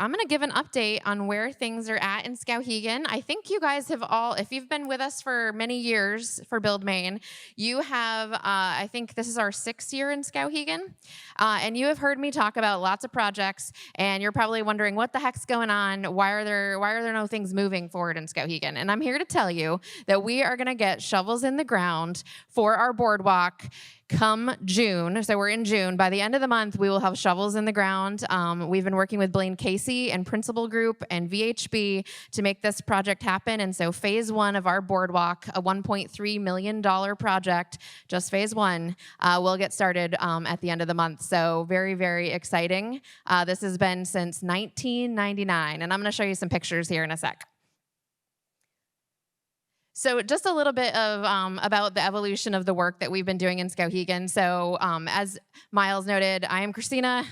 I'm going to give an update on where things are at in Skowhegan. I think you guys have all, if you've been with us for many years for Build Maine, you have, I think this is our 6th year in Skowhegan, and you have heard me talk about lots of projects, and you're probably wondering what the heck's going on. Why are there no things moving forward in Skowhegan? And I'm here to tell you that we are going to get shovels in the ground for our boardwalk come June. So we're in June. By the end of the month, we will have shovels in the ground. We've been working with Blaine Casey and Principal Group and VHB to make this project happen. And so phase 1 of our boardwalk, a $1.3 million project, just phase 1, will get started at the end of the month. So very, very exciting. This has been since 1999. And I'm going to show you some pictures here in a sec. So just a little bit of about the evolution of the work that we've been doing in Skowhegan. So as Miles noted, I am Kristina.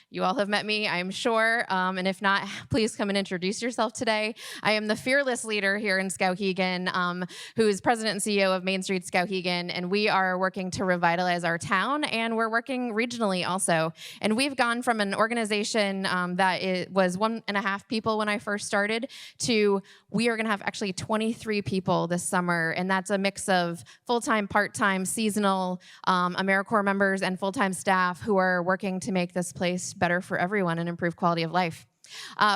You all have met me, I'm sure. And if not, please come and introduce yourself today. I am the fearless leader here in Skowhegan, who is president and CEO of Main Street Skowhegan. And we are working to revitalize our town, and we're working regionally also. And we've gone from an organization that was 1.5 people when I first started to we are going to have actually 23 people this summer, and that's a mix of full-time, part-time, seasonal AmeriCorps members and full-time staff who are working to make this place better for everyone and improve quality of life.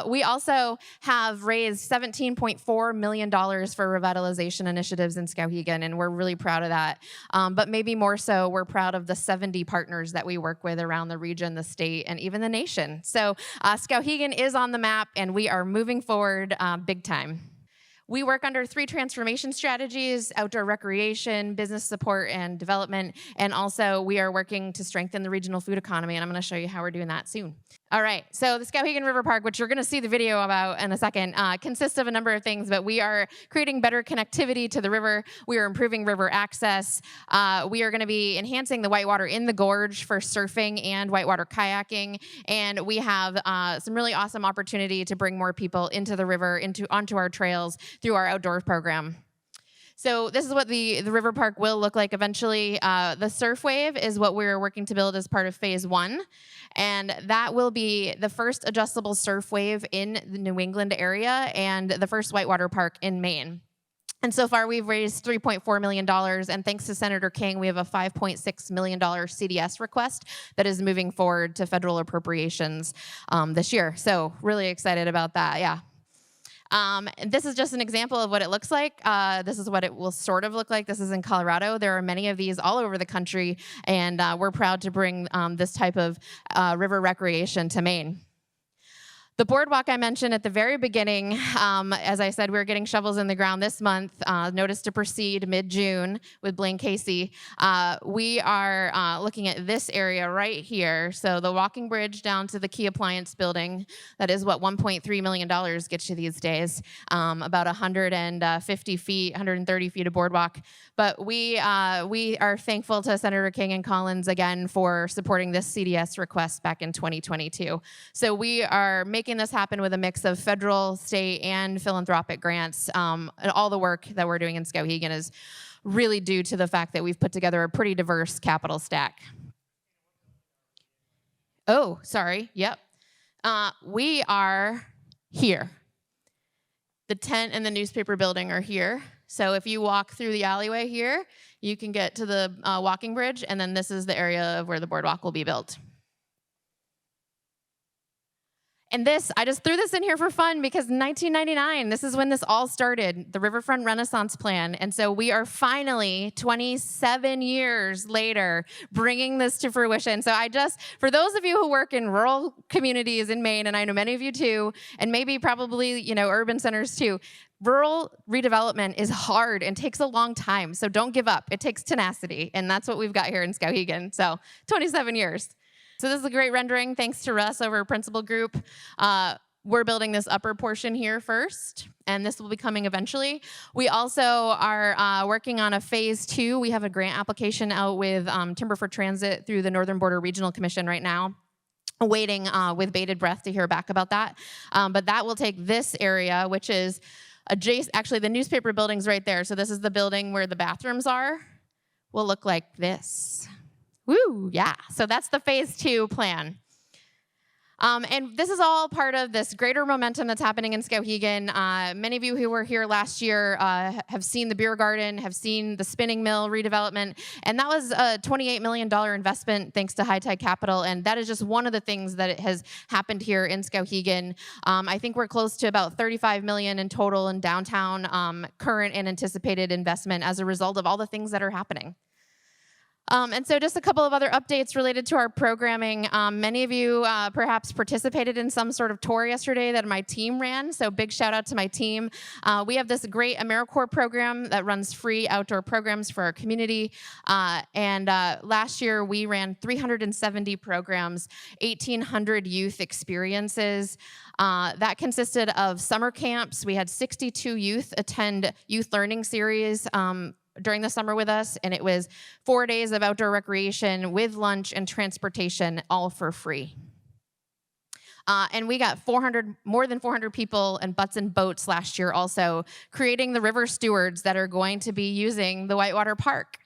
We also have raised $17.4 million for revitalization initiatives in Skowhegan, and we're really proud of that. But maybe more so, we're proud of the 70 partners that we work with around the region, the state, and even the nation. So Skowhegan is on the map, and we are moving forward big time. We work under 3 transformation strategies: outdoor recreation, business support and development, and also we are working to strengthen the regional food economy, and I'm going to show you how we're doing that soon. All right, so the Skowhegan River Park, which you're going to see the video about in a second, consists of a number of things, but we are creating better connectivity to the river. We are improving river access. We are going to be enhancing the whitewater in the gorge for surfing and whitewater kayaking, and we have some really awesome opportunity to bring more people into the river, onto our trails through our outdoor program. So this is what the river park will look like eventually. The surf wave is what we're working to build as part of phase 1. And that will be the first adjustable surf wave in the New England area and the first whitewater park in Maine. And so far, we've raised $3.4 million, and thanks to Senator King, we have a $5.6 million CDS request that is moving forward to federal appropriations this year. So really excited about that, yeah. This is just an example of what it looks like. This is what it will sort of look like. This is in Colorado. There are many of these all over the country, and we're proud to bring this type of river recreation to Maine. The boardwalk I mentioned at the very beginning, as I said, we're getting shovels in the ground this month. Notice to proceed mid-June with Blaine Casey. We are looking at this area right here. So the walking bridge down to the Key Appliance building. That is what $1.3 million gets you these days. About 150 feet, 130 feet of boardwalk. But we are thankful to Senator King and Collins again for supporting this CDS request back in 2022. So we are making this happen with a mix of federal, state, and philanthropic grants. And all the work that we're doing in Skowhegan is really due to the fact that we've put together a pretty diverse capital stack. Oh, sorry. Yep. We are here. The tent and the newspaper building are here. So if you walk through the alleyway here, you can get to the walking bridge, and then this is the area of where the boardwalk will be built. And this, I just threw this in here for fun because in 1999, this is when this all started, the Riverfront Renaissance Plan. And so we are finally, 27 years later, bringing this to fruition. So for those of you who work in rural communities in Maine, and I know many of you too, and maybe probably, urban centers too, rural redevelopment is hard and takes a long time. So don't give up. It takes tenacity. And that's what we've got here in Skowhegan. So 27 years. So this is a great rendering, thanks to Russ over Principal Group. We're building this upper portion here first, and this will be coming eventually. We also are working on a phase 2. We have a grant application out with Timber for Transit through the Northern Border Regional Commission right now. Waiting with bated breath to hear back about that. But that will take this area, which is adjacent, actually the newspaper building's right there. So this is the building where the bathrooms are, will look like this. Woo, yeah. So that's the phase 2 plan. And this is all part of this greater momentum that's happening in Skowhegan. Many of you who were here last year have seen the beer garden, have seen the spinning mill redevelopment, and that was a $28 million investment thanks to High Tide Capital, and that is just one of the things that has happened here in Skowhegan. I think we're close to about $35 million in total in downtown current and anticipated investment as a result of all the things that are happening. And so just a couple of other updates related to our programming. Many of you perhaps participated in some sort of tour yesterday that my team ran, so big shout out to my team. We have this great AmeriCorps program that runs free outdoor programs for our community. And last year we ran 370 programs, 1,800 youth experiences. That consisted of summer camps. We had 62 youth attend youth learning series during the summer with us, and it was 4 days of outdoor recreation with lunch and transportation, all for free. And we got more than 400 people and butts and boats last year also, creating the river stewards that are going to be using the Whitewater Park.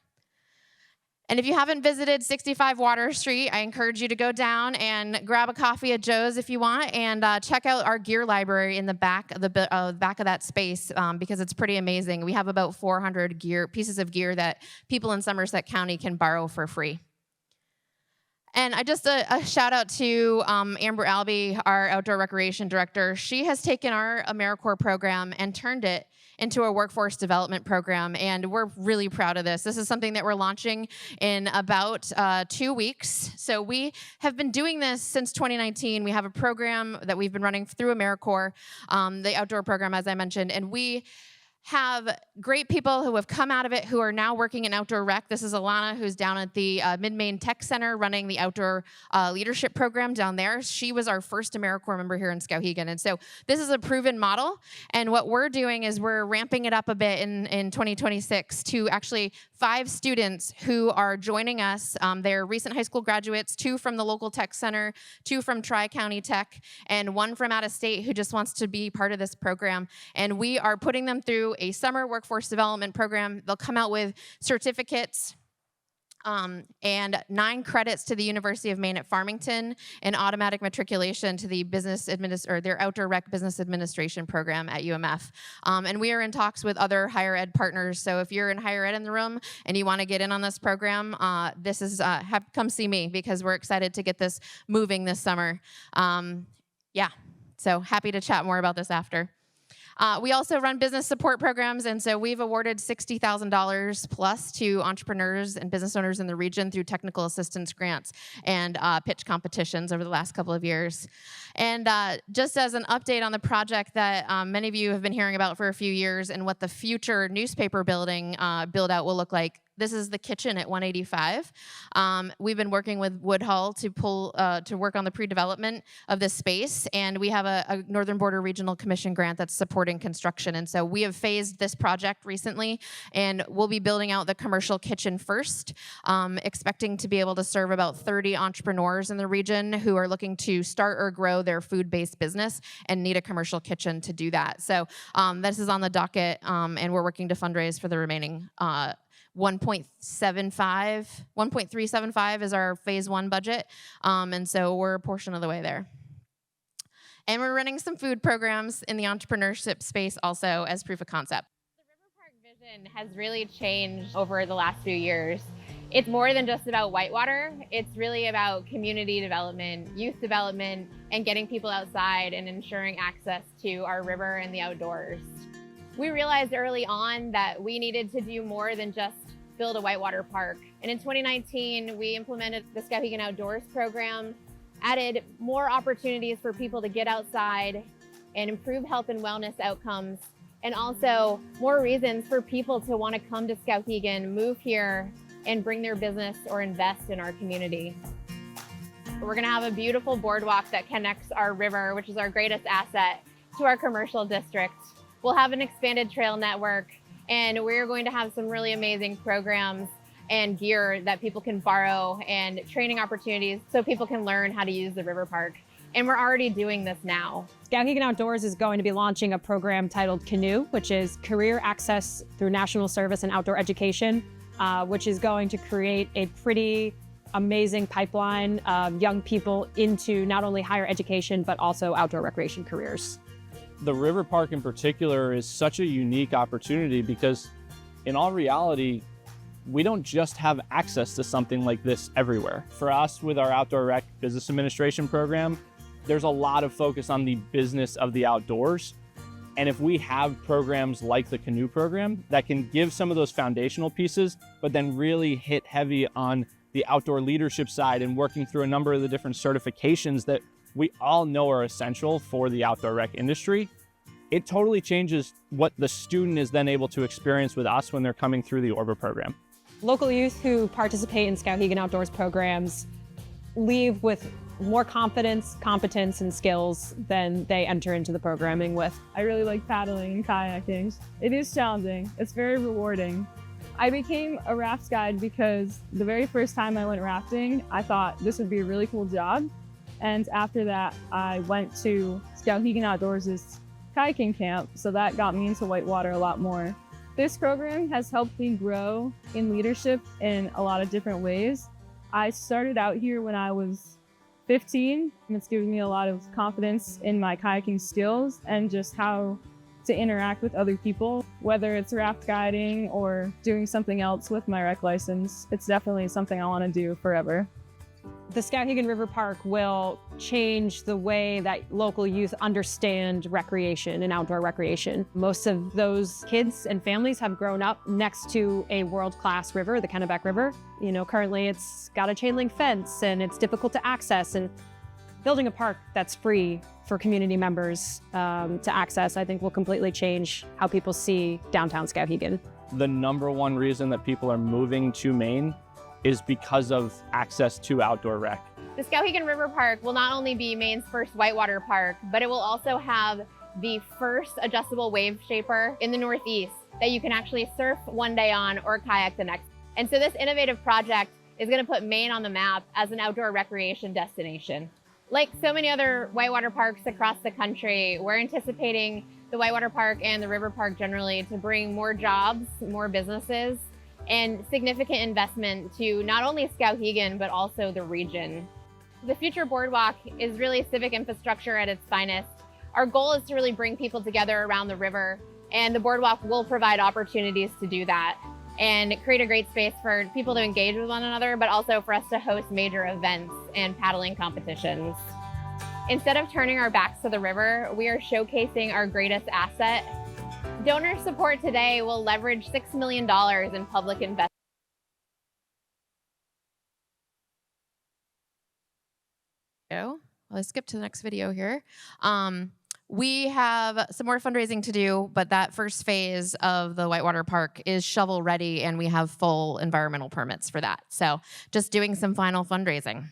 And if you haven't visited 65 Water Street, I encourage you to go down and grab a coffee at Joe's if you want, and check out our gear library in the back of that space because it's pretty amazing. We have about 400 pieces of gear that people in Somerset County can borrow for free. And just a shout out to Amber Albee, our outdoor recreation director. She has taken our AmeriCorps program and turned it into a workforce development program, and we're really proud of this. This is something that we're launching in about 2 weeks. So we have been doing this since 2019. We have a program that we've been running through AmeriCorps, the outdoor program, as I mentioned, and we have great people who have come out of it who are now working in outdoor rec. This is Alana, who's down at the Maine Tech Center running the outdoor leadership program down there. She was our first AmeriCorps member here in Skowhegan. And so this is a proven model. And what we're doing is we're ramping it up a bit in 2026 to actually 5 students who are joining us. They're recent high school graduates, 2 from the local tech center, 2 from Tri-County Tech, and 1 from out of state who just wants to be part of this program. And we are putting them through a summer workforce development program. They'll come out with certificates and 9 credits to the University of Maine at Farmington, and automatic matriculation to the their outdoor rec business administration program at UMF. And we are in talks with other higher ed partners. So if you're in higher ed in the room and you want to get in on this program, come see me because we're excited to get this moving this summer. So happy to chat more about this after. We also run business support programs, and so we've awarded $60,000 plus to entrepreneurs and business owners in the region through technical assistance grants and pitch competitions over the last couple of years. And just as an update on the project that many of you have been hearing about for a few years and what the future newspaper building build-out will look like, this is the kitchen at 185. We've been working with Woodhull to work on the pre-development of this space, and we have a Northern Border Regional Commission grant that's supporting construction. And so we have phased this project recently, and we'll be building out the commercial kitchen first, expecting to be able to serve about 30 entrepreneurs in the region who are looking to start or grow their food-based business and need a commercial kitchen to do that. So this is on the docket, and we're working to fundraise for the remaining 1.375 is our phase 1 budget, and so we're a portion of the way there. And we're running some food programs in the entrepreneurship space also as proof of concept. The River Park vision has really changed over the last few years. It's more than just about whitewater. It's really about community development, youth development, and getting people outside and ensuring access to our river and the outdoors. We realized early on that we needed to do more than just build a whitewater park. And in 2019, we implemented the Skowhegan Outdoors program, added more opportunities for people to get outside and improve health and wellness outcomes, and also more reasons for people to want to come to Skowhegan, move here, and bring their business or invest in our community. We're gonna have a beautiful boardwalk that connects our river, which is our greatest asset, to our commercial district. We'll have an expanded trail network, and we're going to have some really amazing programs and gear that people can borrow and training opportunities so people can learn how to use the river park. And we're already doing this now. Skowhegan Outdoors is going to be launching a program titled Canoe, which is career access through national service and outdoor education, which is going to create a pretty amazing pipeline of young people into not only higher education, but also outdoor recreation careers. The river park in particular is such a unique opportunity because in all reality, we don't just have access to something like this everywhere. For us, with our Outdoor Rec Business Administration program, there's a lot of focus on the business of the outdoors. And if we have programs like the canoe program that can give some of those foundational pieces, but then really hit heavy on the outdoor leadership side and working through a number of the different certifications that we all know are essential for the outdoor rec industry, it totally changes what the student is then able to experience with us when they're coming through the Orbit program. Local youth who participate in Skowhegan Outdoors programs leave with more confidence, competence, and skills than they enter into the programming with. I really like paddling and kayaking. It is challenging. It's very rewarding. I became a raft guide because the very first time I went rafting, I thought this would be a really cool job. And after that, I went to Skowhegan Outdoors' kayaking camp, so that got me into whitewater a lot more. This program has helped me grow in leadership in a lot of different ways. I started out here when I was 15, and it's given me a lot of confidence in my kayaking skills and just how to interact with other people, whether it's raft guiding or doing something else with my rec license. It's definitely something I want to do forever. The Skowhegan River Park will change the way that local youth understand recreation and outdoor recreation. Most of those kids and families have grown up next to a world-class river, the Kennebec River. You know, currently it's got a chain link fence and it's difficult to access, and building a park that's free for community members to access, I think will completely change how people see downtown Skowhegan. The number one reason that people are moving to Maine is because of access to outdoor rec. The Skowhegan River Park will not only be Maine's first whitewater park, but it will also have the first adjustable wave shaper in the Northeast that you can actually surf one day on or kayak the next. And so this innovative project is going to put Maine on the map as an outdoor recreation destination. Like so many other whitewater parks across the country, we're anticipating the whitewater park and the river park generally to bring more jobs, more businesses, and significant investment to not only Skowhegan, but also the region. The future boardwalk is really civic infrastructure at its finest. Our goal is to really bring people together around the river, and the boardwalk will provide opportunities to do that and create a great space for people to engage with one another, but also for us to host major events and paddling competitions. Instead of turning our backs to the river, we are showcasing our greatest asset. Donor support today will leverage $6 million in public investment. Well, I skipped to the next video here. We have some more fundraising to do, but that first phase of the Whitewater Park is shovel ready, and we have full environmental permits for that. So just doing some final fundraising.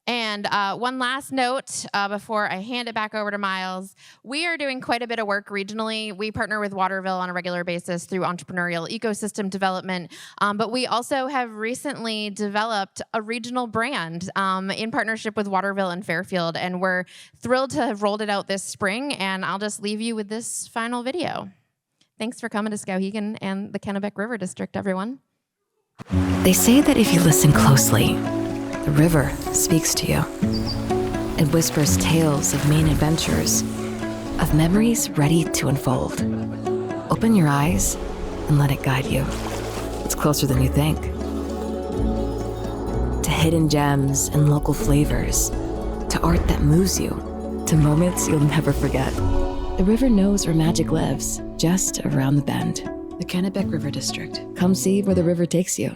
And one last note before I hand it back over to Miles. We are doing quite a bit of work regionally. We partner with Waterville on a regular basis through entrepreneurial ecosystem development, but we also have recently developed a regional brand in partnership with Waterville and Fairfield, and we're thrilled to have rolled it out this spring, and I'll just leave you with this final video. Thanks for coming to Skowhegan and the Kennebec River District, everyone. They say that if you listen closely, the river speaks to you. It whispers tales of Maine adventures, of memories ready to unfold. Open your eyes and let it guide you. It's closer than you think. To hidden gems and local flavors, to art that moves you, to moments you'll never forget. The river knows where magic lives, just around the bend. The Kennebec River District. Come see where the river takes you.